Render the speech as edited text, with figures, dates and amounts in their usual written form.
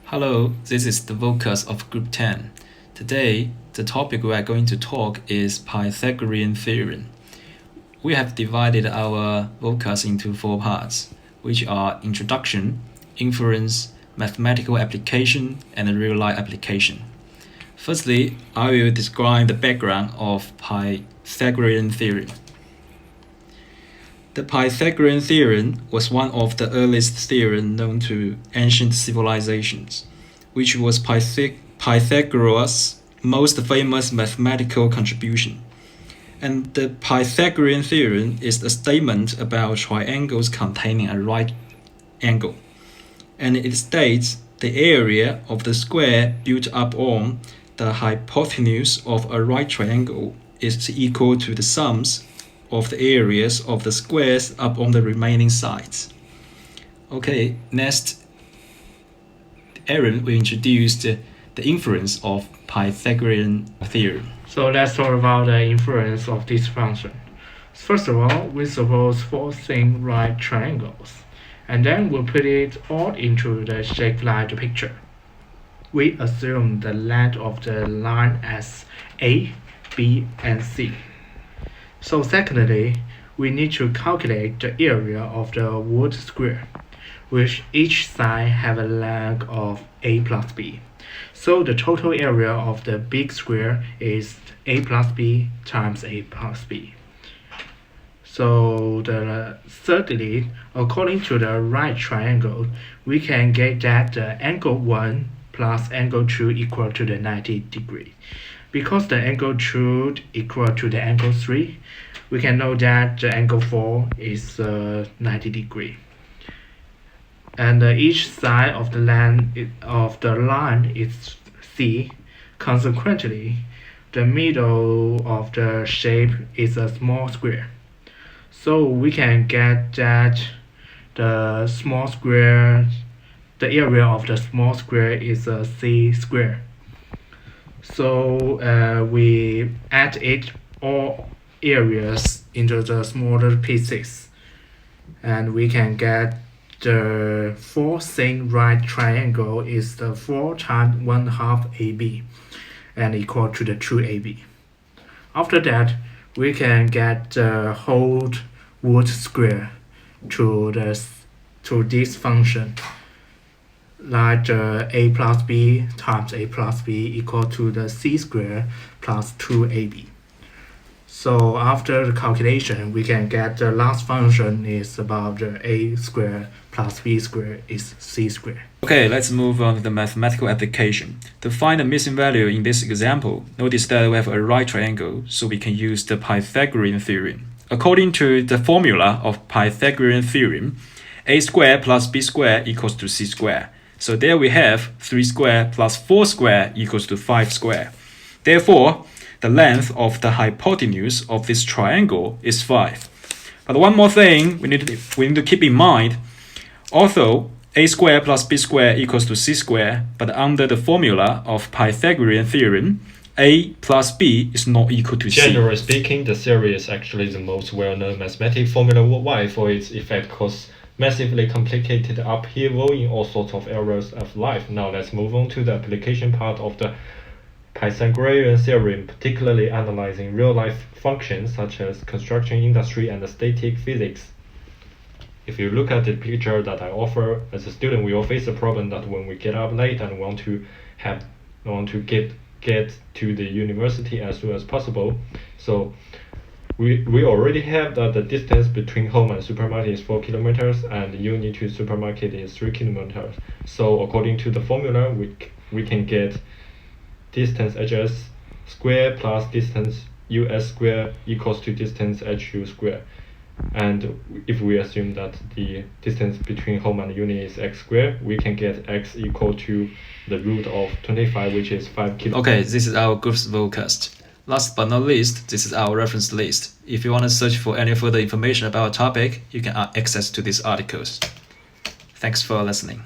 Hello, this is the vocus of Group 10. Today, the topic we are going to talk is Pythagorean theorem. We have divided our vocus into 4 parts, which are introduction, inference, mathematical application, and real-life application. Firstly, I will describe the background of Pythagorean theorem. The Pythagorean theorem was one of the earliest theorems known to ancient civilizations, which was Pythagoras' most famous mathematical contribution. And the Pythagorean theorem is a statement about triangles containing a right angle. And it states the area of the square built up on the hypotenuse of a right triangle is equal to the sums of the areas of the squares up on the remaining sides. Okay, next, Aaron will introduce the inference of Pythagorean theorem. So let's talk about the inference of this function. First of all, we suppose 4 thin right triangles, and then we'll put it all into the shape like the picture. We assume the length of the line as A, B, and C. So secondly, we need to calculate the area of the wood square, which each side have a length of A plus B. So the total area of the big square is A plus B times A plus B. So thirdly, according to the right triangle, we can get that the angle 1 plus angle 2 equal to the 90 degree. Because the angle 2 equal to the angle 3, we can know that the angle 4 is 90 degree. And each side of the line is C. Consequently, the middle of the shape is a small square. So we can get that the area of the small square is a C square. So we add it all areas into the smaller pieces, and we can get the 4 thin right triangle is the 4 times 1/2 AB and equal to the 2AB. After that, we can get the whole wood square to this function, like the A plus B times A plus B equal to the C square plus 2AB. So after the calculation, we can get the last function is about the A square plus B square is C square. Okay, let's move on to the mathematical application. To find the missing value in this example, notice that we have a right triangle, so we can use the Pythagorean theorem. According to the formula of Pythagorean theorem, A square plus B square equals to C square. So there we have 3 square plus 4 square equals to 5 square. Therefore, the length of the hypotenuse of this triangle is 5. But one more thing we need to keep in mind, although A square plus B square equals to C square, but under the formula of Pythagorean theorem, A plus B is not equal to C. Generally speaking, the theory is actually the most well-known mathematical formula worldwide for its effect cause massively complicated upheaval in all sorts of areas of life. Now let's move on to the application part of the Pythagorean theorem, particularly analyzing real-life functions such as construction industry and static physics. If you look at the picture that I offer, as a student, we all face the problem that when we get up late and want to get to the university as soon as possible. So we already have that the distance between home and supermarket is 4 kilometers and unit to supermarket is 3 kilometers. So according to the formula, we can get distance HS square plus distance US square equals to distance HU square. And if we assume that the distance between home and uni is x square, we can get x equal to the root of 25, which is 5 kilometers. Okay, this is our group's vocus. Last but not least, this is our reference list. If you want to search for any further information about a topic, you can access to these articles. Thanks for listening.